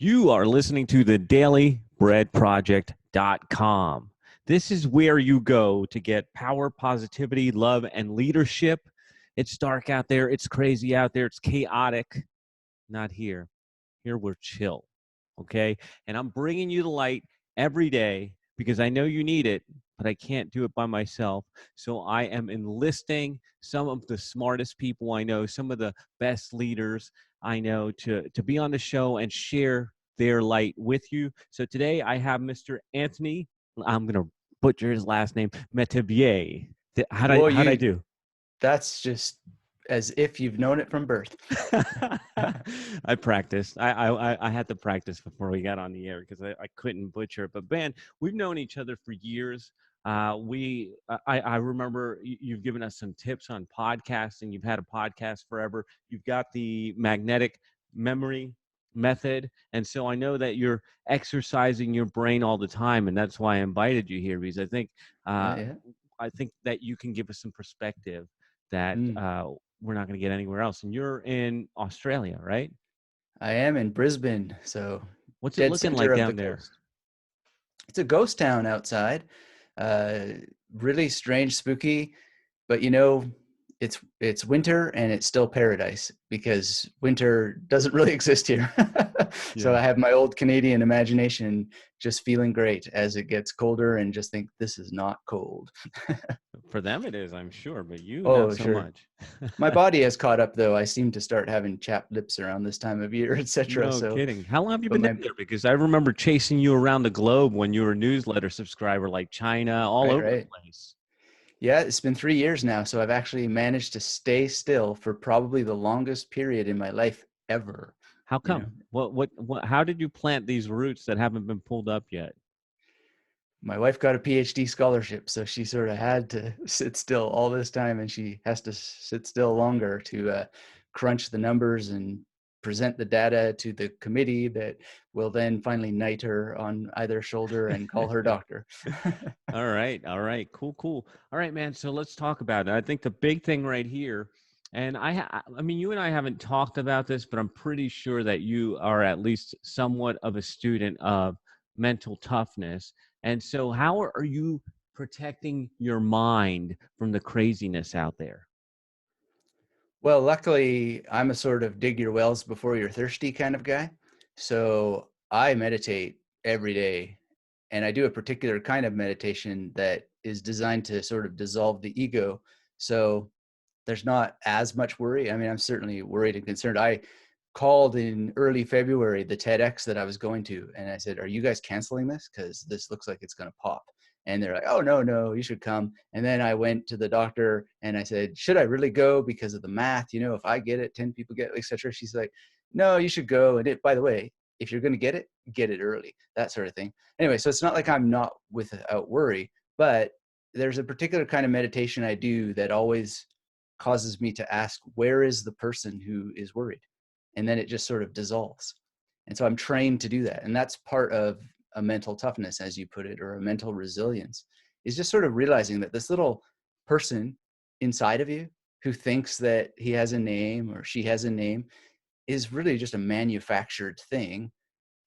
You are listening to the dailybreadproject.com. This is where you go to get power, positivity, love, and leadership. It's dark out there. It's crazy out there. It's chaotic. Not here. Here we're chill. Okay. And I'm bringing you the light every day because I know you need it, but I can't do it by myself. So I am enlisting some of the smartest people I know, some of the best leaders I know to be on the show and share their light with you. So today I have Mr. Anthony, I'm going to butcher his last name, Metivier. How'd Well, I do? that's just as if you've known it from birth. I practiced. I had to practice before we got on the air because I couldn't butcher it. But Ben, we've known each other for years. I remember you've given us some tips on podcasting. You've had a podcast forever. You've got the magnetic memory method, and so I know that you're exercising your brain all the time, and that's why I invited you here because Yeah, uh, yeah. I think that you can give us some perspective that Mm. we're not going to get anywhere else. And you're in Australia, right? I am in Brisbane, so What's it dead looking center like of the down there? coast. It's a ghost town outside. Uh, really strange, spooky, but it's winter and it's still paradise because winter doesn't really exist here. So Yeah. I have my old Canadian imagination just feeling great as it gets colder and just think this is not cold. For them it is, I'm sure, but you not Oh, so sure. much. My body has caught up though. I seem to start having chapped lips around this time of year, etc. No So, kidding. How long have you but been my down there? Because I remember chasing you around the globe when you were a newsletter subscriber, like China, all right, over the right. place. Yeah, it's been 3 years now. So I've actually managed to stay still for probably the longest period in my life ever. How You know, come? How did you plant these roots that haven't been pulled up yet? my wife got a PhD scholarship, so she sort of had to sit still all this time, and she has to sit still longer to crunch the numbers and present the data to the committee that will then finally knight her on either shoulder and call her doctor. All right. All right. Cool. Cool. All right, man. So let's talk about it. I think the big thing right here, and I mean, you and I haven't talked about this, but I'm pretty sure that you are at least somewhat of a student of mental toughness. And so, how are you protecting your mind from the craziness out there? Well, luckily, I'm a sort of dig your wells before you're thirsty kind of guy. So I meditate every day, and I do a particular kind of meditation that is designed to sort of dissolve the ego. So there's not as much worry. I mean, I'm certainly worried and concerned. I called in early February the TEDx that I was going to, and I said, "Are you guys canceling this? Because this looks like it's going to pop." And they're like, "Oh, no, no, you should come." And then I went to the doctor and I said, "Should I really go because of the math? You know, if I get it, 10 people get it, etc." She's like, "No, you should go. And by the way, if you're going to get it early," that sort of thing. Anyway, so it's not like I'm not without worry, but there's a particular kind of meditation I do that always causes me to ask, where is the person who is worried? And then it just sort of dissolves. And so I'm trained to do that. And that's part of a mental toughness, as you put it, or a mental resilience, is just sort of realizing that this little person inside of you who thinks that he has a name or she has a name is really just a manufactured thing.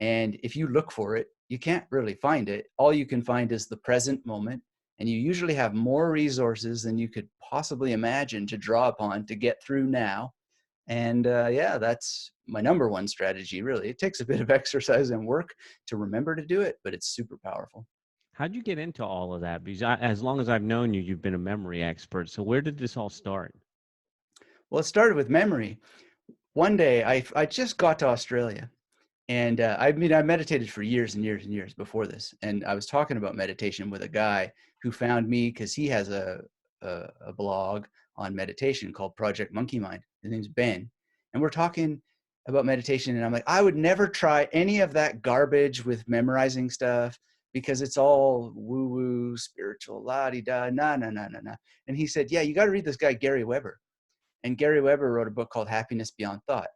And if you look for it, you can't really find it. All you can find is the present moment. And you usually have more resources than you could possibly imagine to draw upon to get through now. And yeah, that's my number one strategy, really. It takes a bit of exercise and work to remember to do it, but it's super powerful. How'd you get into all of that? Because as long as I've known you, you've been a memory expert. So where did this all start? Well, it started with memory. One day, I just got to Australia. And I mean, I meditated for years and years and years before this. And I was talking about meditation with a guy who found me because he has a blog on meditation called Project Monkey Mind. His name's Ben. And we're talking about meditation. And I'm like, I would never try any of that garbage with memorizing stuff because it's all woo woo, spiritual, la di da, na, na, na, na, na. And he said, yeah, you got to read this guy, Gary Weber. And Gary Weber wrote a book called Happiness Beyond Thought.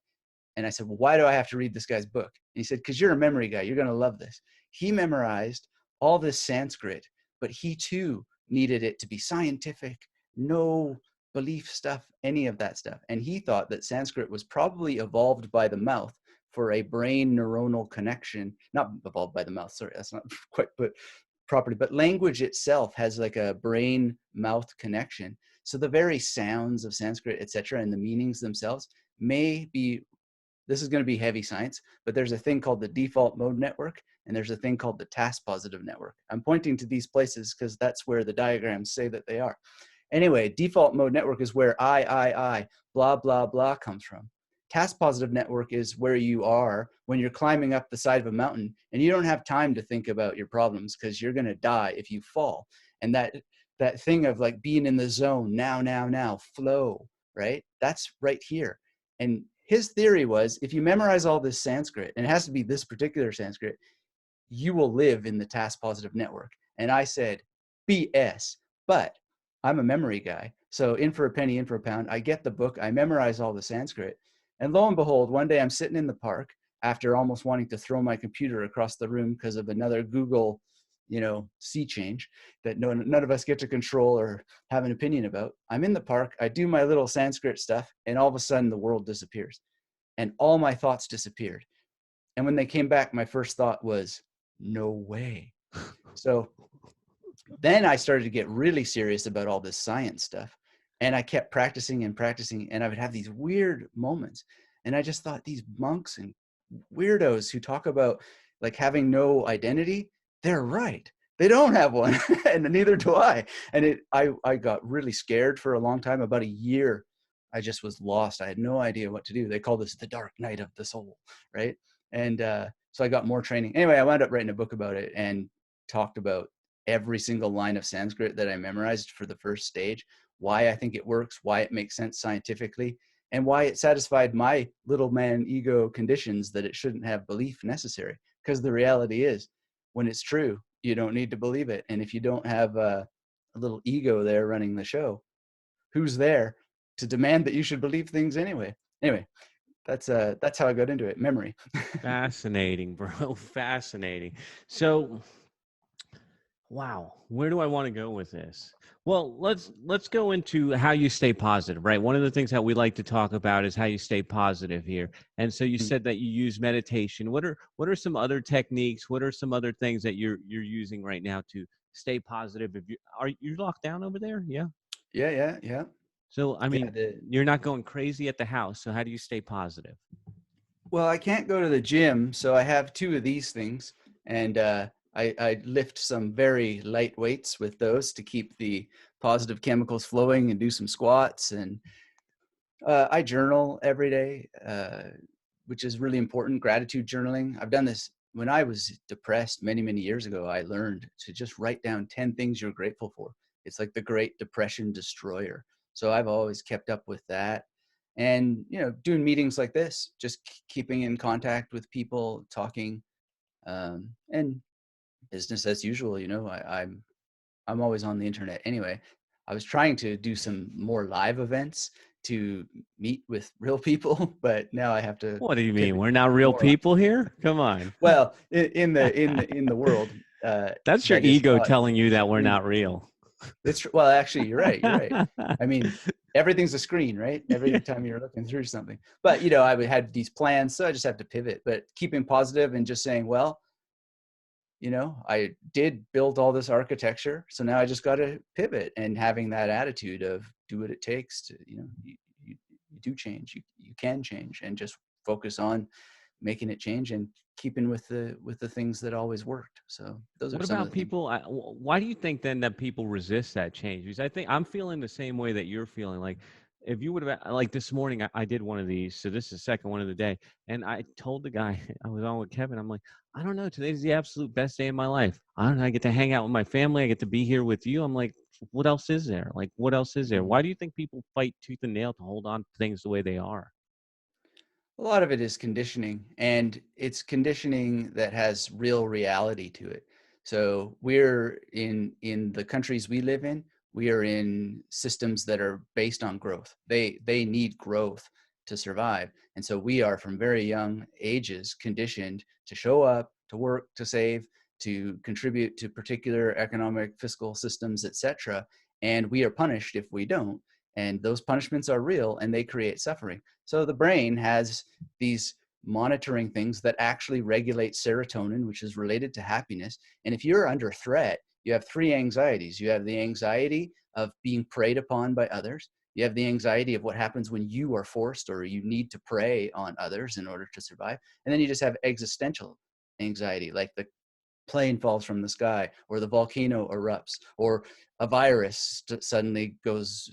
And I said, well, why do I have to read this guy's book? And he said, because you're a memory guy. You're going to love this. He memorized all this Sanskrit, but he too needed it to be scientific, no belief stuff, any of that stuff. And he thought that Sanskrit was probably evolved by the mouth for a brain neuronal connection, not evolved by the mouth. Sorry, that's not quite put properly, but language itself has like a brain mouth connection. So the very sounds of Sanskrit, etc., and the meanings themselves may be, this is going to be heavy science, but there's a thing called the default mode network, and there's a thing called the task positive network. I'm pointing to these places because that's where the diagrams say that they are. Anyway, default mode network is where I, blah, blah, blah comes from. Task positive network is where you are when you're climbing up the side of a mountain and you don't have time to think about your problems because you're going to die if you fall. And that thing of like being in the zone, now, flow, right? That's right here. And his theory was if you memorize all this Sanskrit, and it has to be this particular Sanskrit, you will live in the task positive network. And I said, BS. But I'm a memory guy. So in for a penny, in for a pound. I get the book. I memorize all the Sanskrit. And lo and behold, one day I'm sitting in the park after almost wanting to throw my computer across the room because of another Google, sea change that none of us get to control or have an opinion about. I'm in the park. I do my little Sanskrit stuff. And all of a sudden the world disappears. And all my thoughts disappeared. And when they came back, my first thought was, no way. So then I started to get really serious about all this science stuff. And I kept practicing and practicing, and I would have these weird moments. And I just thought these monks and weirdos who talk about like having no identity, they're right. They don't have one, and neither do I. And I got really scared for a long time. About a year, I just was lost. I had no idea what to do. They call this the dark night of the soul, right? And so I got more training. Anyway, I wound up writing a book about it and talked about every single line of Sanskrit that I memorized for the first stage, why I think it works, why it makes sense scientifically, and why it satisfied my little man ego conditions that it shouldn't have belief necessary. Because the reality is, when it's true, you don't need to believe it. And if you don't have a little ego there running the show, who's there to demand that you should believe things anyway? Anyway, that's how I got into it. Memory. Fascinating, bro. Fascinating. So, wow, where do I want to go with this? Well, let's go into how you stay positive, right? One of the things that we like to talk about is how you stay positive here. And so you said that you use meditation. What are some other techniques? What are some other things that you're using right now to stay positive? If are you locked down over there? Yeah. Yeah. So, I Yeah. mean, you're not going crazy at the house. So how do you stay positive? Well, I can't go to the gym, so I have two of these things, and I lift some very light weights with those to keep the positive chemicals flowing, and do some squats, and I journal every day, which is really important. Gratitude journaling. I've done this when I was depressed many years ago. I learned to just write down 10 things you're grateful for. It's like the Great Depression destroyer. So I've always kept up with that. And, doing meetings like this, just keeping in contact with people, talking, and business as usual. I'm always on the internet anyway. I was trying to do some more live events to meet with real people, but now I have to What do you mean? pivot We're not real more on. people here? Come on. Well, in the world, That's your that is ego not telling you that we're in. not real. It's well, actually, you're right. You're right. I mean, everything's a screen, right? Every time you're looking through something. But I had these plans, so I just have to pivot. But keeping positive and just saying, well, I did build all this architecture, so now I just got to pivot, and having that attitude of do what it takes to, you do change, you can change, and just focus on making it change and keeping with the things that always worked. So those are What some of about the things. people? Why do you think then that people resist that change? Because I think I'm feeling the same way that you're feeling. Like, if you would have, like this morning, I did one of these. So this is the second one of the day. And I told the guy, I was on with Kevin, I'm like, I don't know. Today's the absolute best day of my life. I don't know. I get to hang out with my family. I get to be here with you. I'm like, what else is there? Like, what else is there? Mhm. Why do you think people fight tooth and nail to hold on to things the way they are? A lot of it is conditioning, and it's conditioning that has real reality to it. So we're in the countries we live in, we are in systems that are based on growth. They need growth to survive. And so we are from very young ages conditioned to show up, to work, to save, to contribute to particular economic, fiscal systems, etc. And we are punished if we don't. And those punishments are real and they create suffering. So the brain has these monitoring things that actually regulate serotonin, which is related to happiness. And if you're under threat, you have three anxieties. You have the anxiety of being preyed upon by others. You have the anxiety of what happens when you are forced or you need to prey on others in order to survive. And then you just have existential anxiety, like the plane falls from the sky, or the volcano erupts, or a virus suddenly goes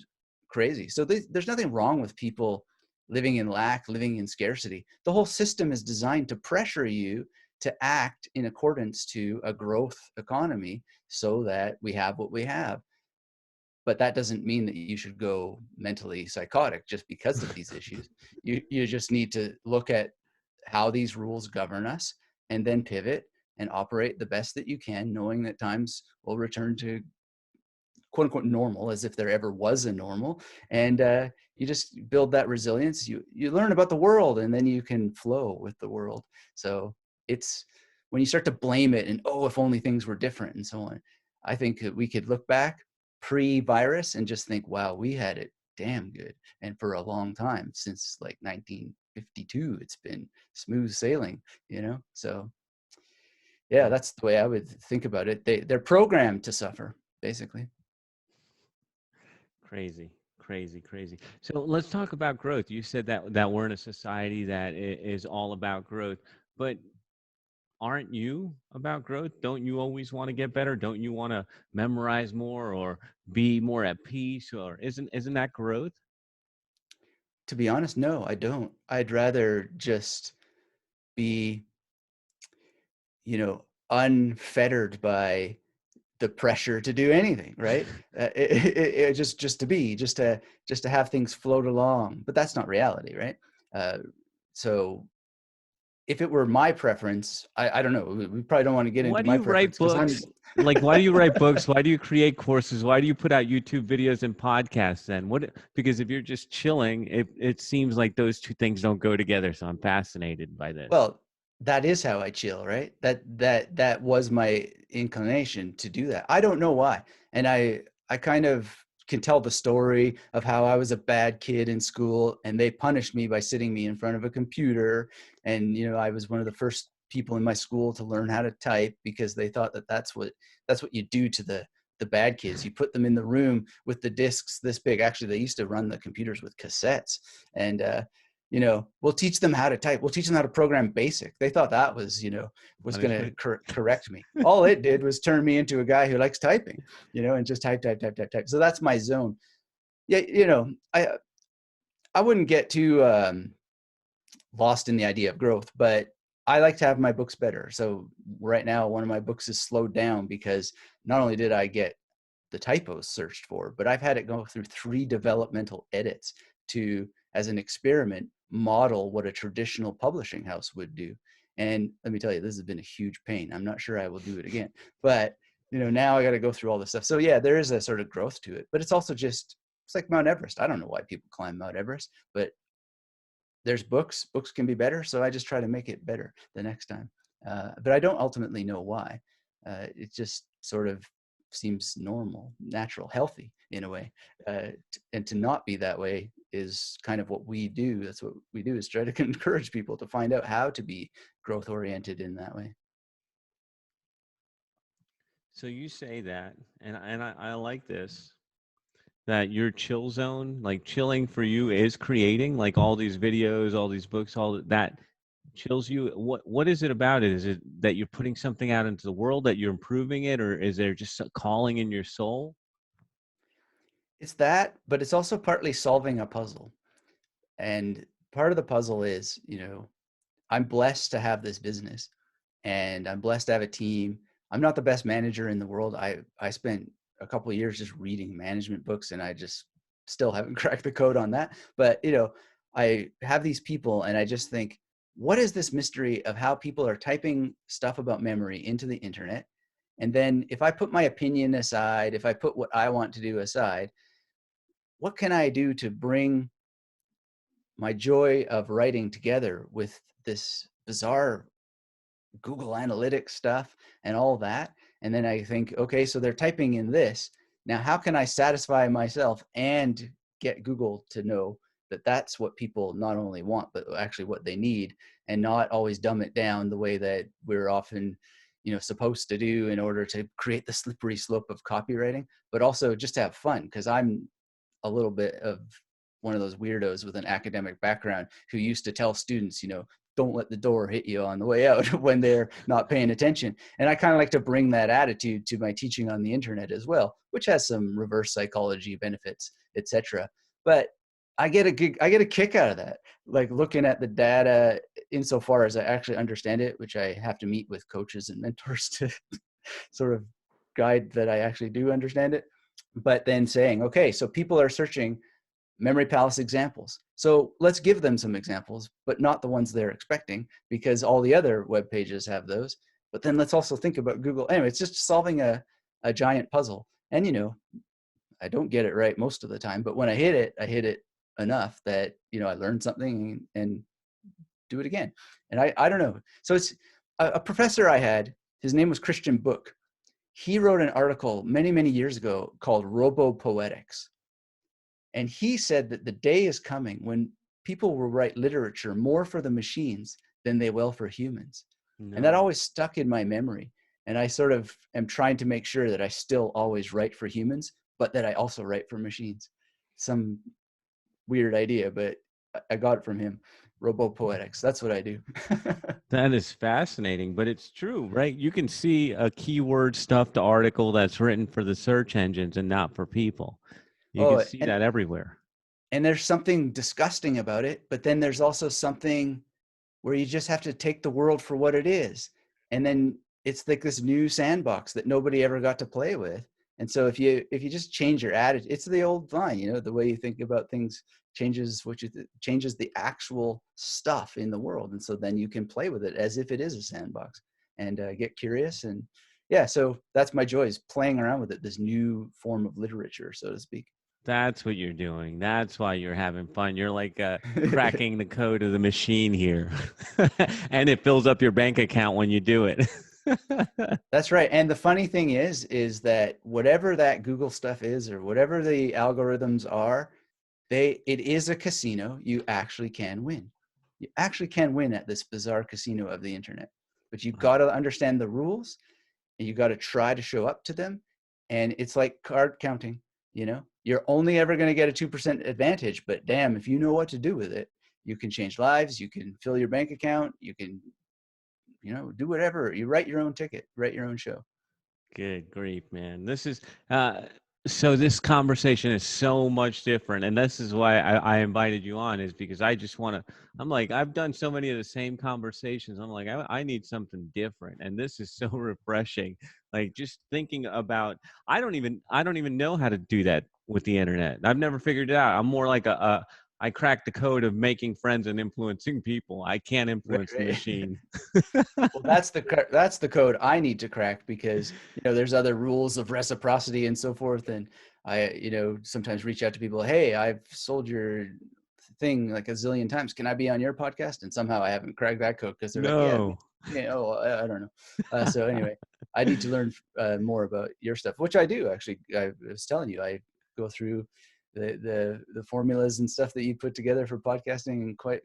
crazy. So there's nothing wrong with people living in lack, living in scarcity. The whole system is designed to pressure you to act in accordance to a growth economy so that we have what we have. But that doesn't mean that you should go mentally psychotic just because of these issues. You just need to look at how these rules govern us and then pivot and operate the best that you can, knowing that times will return to quote unquote normal, as if there ever was a normal. And you just build that resilience. You learn about the world, and then you can flow with the world. So it's when you start to blame it and, oh, if only things were different and so on. I think that we could look back pre-virus and just think, wow, we had it damn good. And for a long time, since like 1952, it's been smooth sailing, you know? So yeah, that's the way I would think about it. They're programmed to suffer, basically. Crazy, crazy, crazy. So let's talk about growth. You said that we're in a society that is all about growth, but aren't you about growth? Don't you always want to get better? Don't you want to memorize more or be more at peace? Or isn't that growth? To be honest, no, I don't. I'd rather just be, unfettered by the pressure to do anything, right? Just to be, just to have things float along. But that's not reality, right? Uh, so if it were my preference, I don't know. We probably don't want to get Why into do my you write preference because I'm. books? Like, why do you write books? Why do you create courses? Why do you put out YouTube videos and podcasts then? Because if you're just chilling, it seems like those two things don't go together. So I'm fascinated by this. Well, that is how I chill, right? That was my inclination to do that. I don't know why. And I kind of can tell the story of how I was a bad kid in school and they punished me by sitting me in front of a computer. And I was one of the first people in my school to learn how to type because they thought that that's what you do to the bad kids. You put them in the room with the discs this big. Actually, they used to run the computers with cassettes. And we'll teach them how to type. We'll teach them how to program BASIC. They thought that was going to Punishment. correct me. All it did was turn me into a guy who likes typing, and just type, type, type, type, type. So that's my zone. Yeah. I wouldn't get too lost in the idea of growth, but I like to have my books better. So right now, one of my books is slowed down because not only did I get the typos searched for, but I've had it go through 3 developmental edits to, as an experiment, model what a traditional publishing house would do. And let me tell you, this has been a huge pain. I'm not sure I will do it again, but now I got to go through all this stuff. So yeah, there is a sort of growth to it, but it's also it's like Mount Everest. I don't know why people climb Mount Everest, but there's books can be better. So I just try to make it better the next time. But I don't ultimately know why. It just sort of seems normal, natural, healthy in a way. And to not be that way is kind of what we do. That's what we do, is try to encourage people to find out how to be growth oriented in that way. So you say that, and I like this, that your chill zone, like chilling for you is creating, like all these videos, all these books, all that chills you. What is it about it? Is it that you're putting something out into the world, that you're improving it, or is there just a calling in your soul? It's that, but it's also partly solving a puzzle. And part of the puzzle is, I'm blessed to have this business and I'm blessed to have a team. I'm not the best manager in the world. I spent a couple of years just reading management books and I just still haven't cracked the code on that. But, I have these people and I just think, what is this mystery of how people are typing stuff about memory into the internet? And then if I put my opinion aside, if I put what I want to do aside, what can I do to bring my joy of writing together with this bizarre Google Analytics stuff and all that? And then I think, okay, so they're typing in this. Now, how can I satisfy myself and get Google to know that that's what people not only want, but actually what they need, and not always dumb it down the way that we're often, supposed to do in order to create the slippery slope of copywriting, but also just to have fun. Because I'm a little bit of one of those weirdos with an academic background who used to tell students, don't let the door hit you on the way out when they're not paying attention. And I kind of like to bring that attitude to my teaching on the internet as well, which has some reverse psychology benefits, etc. But I get a kick out of that, like looking at the data insofar as I actually understand it, which I have to meet with coaches and mentors to sort of guide that I actually do understand it. But then saying, okay, so people are searching memory palace examples. So let's give them some examples, but not the ones they're expecting, because all the other web pages have those. But then let's also think about Google. Anyway, it's just solving a giant puzzle. And, I don't get it right most of the time, but when I hit it enough that, I learned something and do it again. And I don't know. So it's a professor I had, his name was Christian Book. He wrote an article many, many years ago called Robopoetics. And he said that the day is coming when people will write literature more for the machines than they will for humans. And that No. always stuck in my memory. And I sort of am trying to make sure that I still always write for humans, but that I also write for machines. Some weird idea, but I got it from him. Robopoetics. That's what I do. That is fascinating, but it's true, right? You can see a keyword stuffed article that's written for the search engines and not for people. You can Oh, see that everywhere. and there's something disgusting about it, but then there's also something where you just have to take the world for what it is. And then it's like this new sandbox that nobody ever got to play with. And so if you just change your attitude, it's the old line, the way you think about things changes changes the actual stuff in the world. And so then you can play with it as if it is a sandbox and get curious. And yeah, so that's my joy, is playing around with it, this new form of literature, so to speak. That's what you're doing. That's why you're having fun. You're like cracking the code of the machine here. And it fills up your bank account when you do it. That's right. And the funny thing is that whatever that Google stuff is, or whatever the algorithms are, it is a casino. You actually can win. You actually can win at this bizarre casino of the internet. But you've got to understand the rules, and you got to try to show up to them. And it's like card counting, You're only ever going to get a 2% advantage, but damn, if you know what to do with it, you can change lives, you can fill your bank account, you can, do whatever. You write your own ticket, write your own show. Good grief, man. This is so this conversation is so much different. And this is why I invited you on, is because I just want to, I'm like, I've done so many of the same conversations. I'm like, I need something different. And this is so refreshing. Like just thinking about, I don't even know how to do that with the internet. I've never figured it out. I'm more like I cracked the code of making friends and influencing people. I can't Right, influence the right. machine. Well, that's the code I need to crack, because there's other rules of reciprocity and so forth, and I sometimes reach out to people. Hey, I've sold your thing like a zillion times. Can I be on your podcast? And somehow I haven't cracked that code, because they're like, yeah, No. oh, I don't know. So anyway, I need to learn more about your stuff, which I do actually. I was telling you, I go through the formulas and stuff that you put together for podcasting, and quite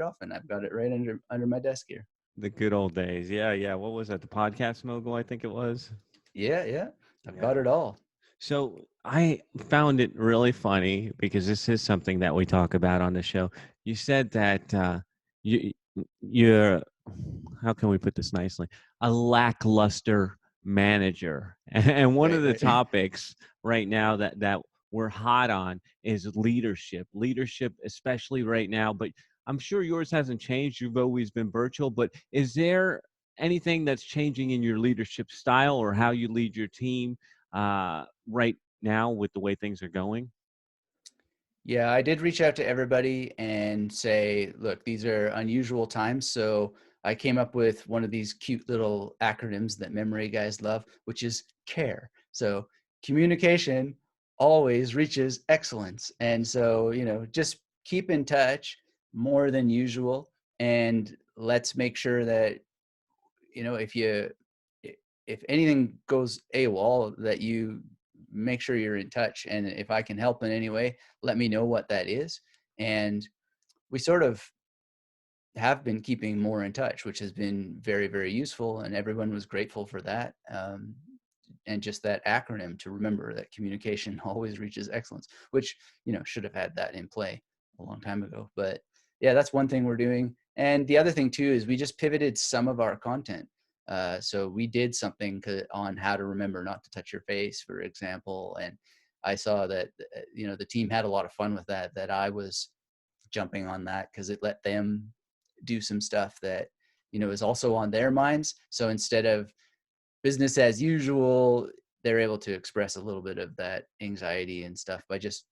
often I've got it right under my desk here. The good old days. Yeah, yeah. What was that? The podcast mogul, I think it was. Yeah, I've got Yeah. it all. So I found it really funny because this is something that we talk about on the show. You said that you you're, how can we put this nicely? A lackluster manager. And one of Right, the right. topics right now that we're hot on is leadership. Leadership, especially right now, but I'm sure yours hasn't changed. You've always been virtual, but is there anything that's changing in your leadership style or how you lead your team right now with the way things are going? Yeah, I did reach out to everybody and say, look, these are unusual times. So I came up with one of these cute little acronyms that memory guys love, which is CARE. So communication always reaches excellence. And so, just keep in touch more than usual. And let's make sure that, if if anything goes AWOL, that you make sure you're in touch. And if I can help in any way, let me know what that is. And we sort of have been keeping more in touch, which has been very, very useful. And everyone was grateful for that. And just that acronym to remember that communication always reaches excellence, which, should have had that in play a long time ago. But yeah, that's one thing we're doing. And the other thing too is we just pivoted some of our content. So we did something on how to remember not to touch your face, for example. And I saw that, the team had a lot of fun with that I was jumping on that because it let them do some stuff that, is also on their minds. So instead of business as usual, they're able to express a little bit of that anxiety and stuff by just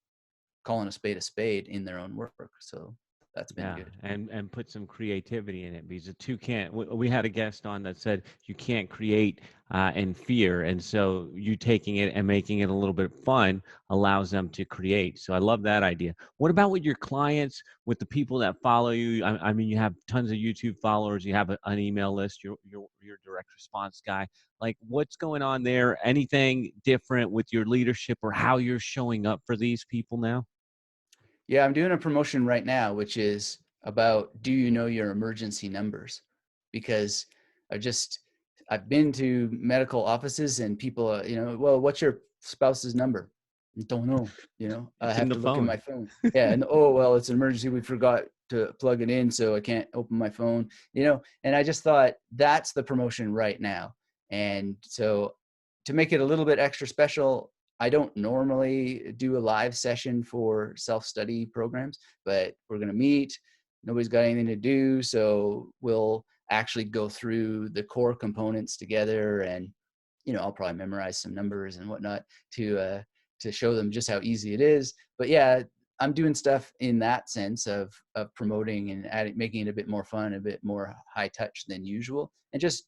calling a spade in their own work. So that's been Yeah, good. and put some creativity in it, because the two can't. We had a guest on that said you can't create in fear, and so you taking it and making it a little bit fun allows them to create. So I love that idea. What about with your clients, with the people that follow you? I mean, you have tons of YouTube followers. You have an email list. You're a direct response guy. Like, what's going on there? Anything different with your leadership or how you're showing up for these people now? Yeah, I'm doing a promotion right now, which is about, do you know your emergency numbers? Because I've just, I've been to medical offices and people, well, what's your spouse's number? Don't know, I It's in have the to look in phone. my phone. Yeah. And oh, well, it's an emergency. We forgot to plug it in, so I can't open my phone, and I just thought that's the promotion right now. And so to make it a little bit extra special, I don't normally do a live session for self-study programs, but we're going to meet. Nobody's got anything to do, so we'll actually go through the core components together, and I'll probably memorize some numbers and whatnot to show them just how easy it is. But yeah, I'm doing stuff in that sense of promoting and making it a bit more fun, a bit more high touch than usual, and just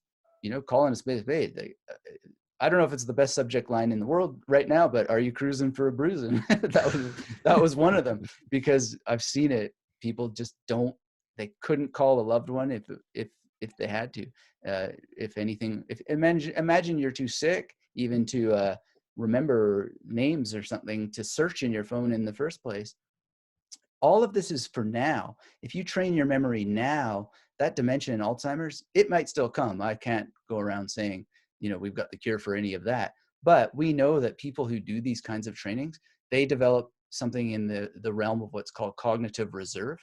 calling a spade a spade. I don't know if it's the best subject line in the world right now, but are you cruising for a bruising? that was one of them, because I've seen it. People just they couldn't call a loved one if they had to. If anything, if imagine you're too sick even to remember names or something to search in your phone in the first place. All of this is for now. If you train your memory now, that dementia and Alzheimer's, it might still come. I can't go around saying, we've got the cure for any of that. But we know that people who do these kinds of trainings, they develop something in the realm of what's called cognitive reserve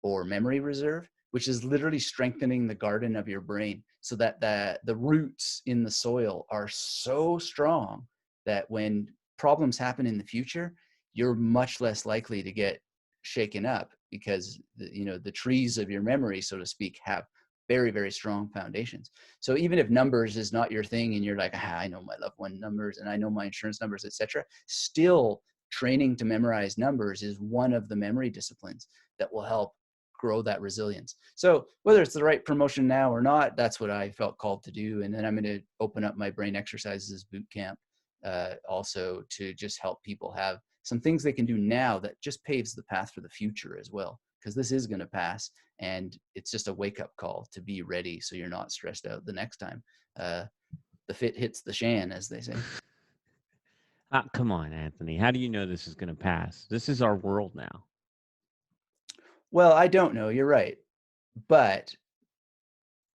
or memory reserve, which is literally strengthening the garden of your brain so that the roots in the soil are so strong that when problems happen in the future, you're much less likely to get shaken up because the trees of your memory, so to speak, have very, very strong foundations. So even if numbers is not your thing and you're like, I know my loved one numbers and I know my insurance numbers, etc., still training to memorize numbers is one of the memory disciplines that will help grow that resilience. So whether it's the right promotion now or not, that's what I felt called to do. And then I'm going to open up my brain exercises boot camp also to just help people have some things they can do now that just paves the path for the future as well, because this is going to pass and it's just a wake-up call to be ready so you're not stressed out the next time the fit hits the shan, as they say. Come on, Anthony. How do you know this is going to pass? This is our world now. Well, I don't know, you're right, but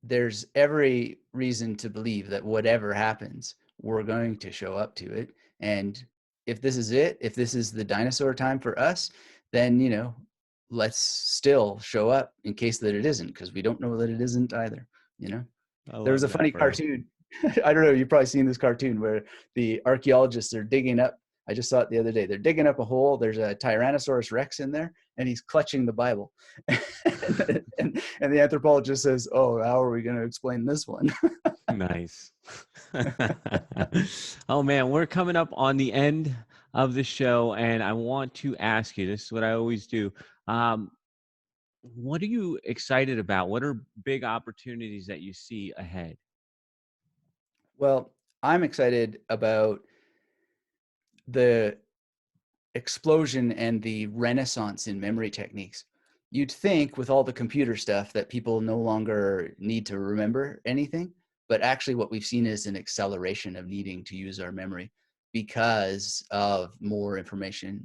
there's every reason to believe that whatever happens, we're going to show up to it. And if this is it, if this is the dinosaur time for us, then, let's still show up in case that it isn't, because we don't know that it isn't either. I There was love a that, funny bro. cartoon. I don't know, you've probably seen this cartoon where the archaeologists are digging up. I just saw it the other day. They're digging up a hole. There's a Tyrannosaurus Rex in there, and he's clutching the Bible. and the anthropologist says, "Oh, how are we going to explain this one?" Nice. Oh man, we're coming up on the end of the show, and I want to ask you, this is what I always do. Um, what are you excited about? What are big opportunities that you see ahead? Well, I'm excited about the explosion and the renaissance in memory techniques. You'd think with all the computer stuff that people no longer need to remember anything, but actually what we've seen is an acceleration of needing to use our memory because of more information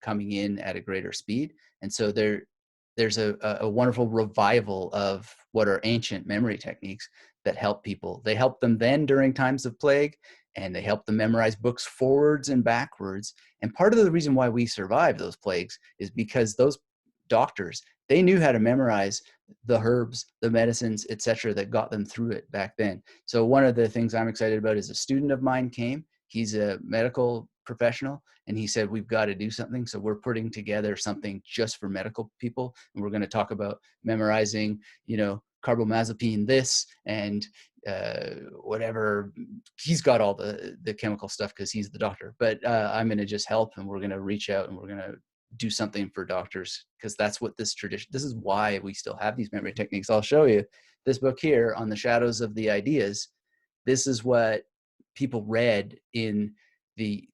coming in at a greater speed. And so there's a wonderful revival of what are ancient memory techniques that help people. They help them then during times of plague, and they help them memorize books forwards and backwards. And part of the reason why we survived those plagues is because those doctors, they knew how to memorize the herbs, the medicines, etc., that got them through it back then. So one of the things I'm excited about is a student of mine came. He's a medical professional, and he said, we've got to do something. So we're putting together something just for medical people, and we're going to talk about memorizing, carbamazepine this and whatever. He's got all the chemical stuff because he's the doctor, but I'm going to just help, and we're going to reach out, and we're going to do something for doctors, because that's what this is why we still have these memory techniques. I'll show you this book here on the shadows of the ideas. This is what people read in the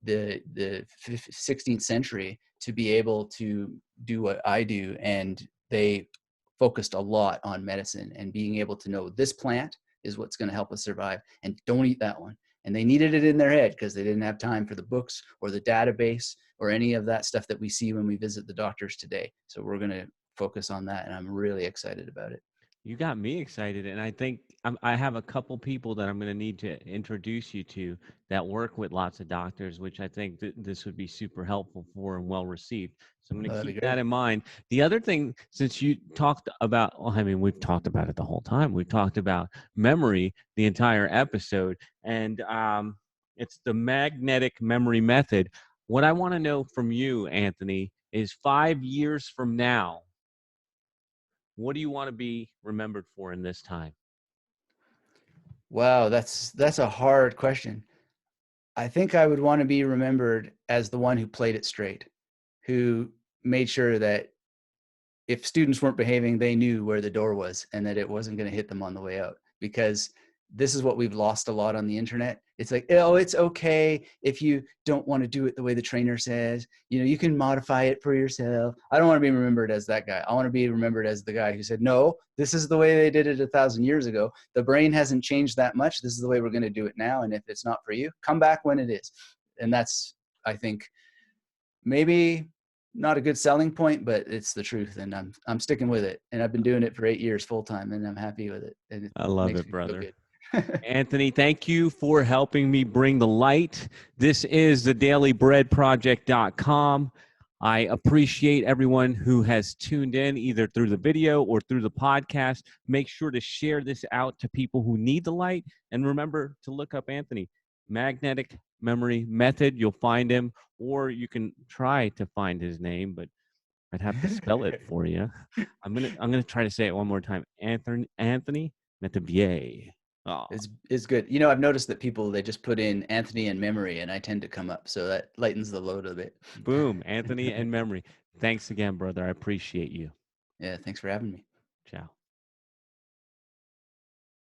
16th century to be able to do what I do. And they focused a lot on medicine and being able to know this plant is what's going to help us survive, and don't eat that one. And they needed it in their head because they didn't have time for the books or the database or any of that stuff that we see when we visit the doctors today. So we're going to focus on that, and I'm really excited about it. You got me excited, and I think I have a couple people that I'm going to need to introduce you to that work with lots of doctors, which I think this would be super helpful for and well received. So I'm going to That'd be keep that great. in mind. The other thing, since you talked about, well, I mean, we've talked about it the whole time. We've talked about memory the entire episode, and it's the magnetic memory method. What I want to know from you, Anthony, is 5 years from now, what do you want to be remembered for in this time? Wow, that's a hard question. I think I would want to be remembered as the one who played it straight, who made sure that if students weren't behaving, they knew where the door was and that it wasn't going to hit them on the way out. Because this is what we've lost a lot on the internet. It's like, oh, it's okay if you don't want to do it the way the trainer says. You can modify it for yourself. I don't want to be remembered as that guy. I want to be remembered as the guy who said, no, this is the way they did it 1,000 years ago. The brain hasn't changed that much. This is the way we're going to do it now. And if it's not for you, come back when it is. And that's, I think, maybe not a good selling point, but it's the truth, and I'm sticking with it. And I've been doing it for 8 years full time, and I'm happy with it, and it I love makes it, me feel brother. good. Anthony, thank you for helping me bring the light. This is the dailybreadproject.com. I appreciate everyone who has tuned in either through the video or through the podcast. Make sure to share this out to people who need the light. And remember to look up Anthony. Magnetic Memory Method. You'll find him, or you can try to find his name, but I'd have to spell it for you. I'm gonna try to say it one more time. Anthony Metivier. Oh, It's good. I've noticed that people, they just put in Anthony and memory, and I tend to come up, so that lightens the load a bit. boom, Anthony and memory. Thanks again, brother. I appreciate you. Yeah, thanks for having me. Ciao.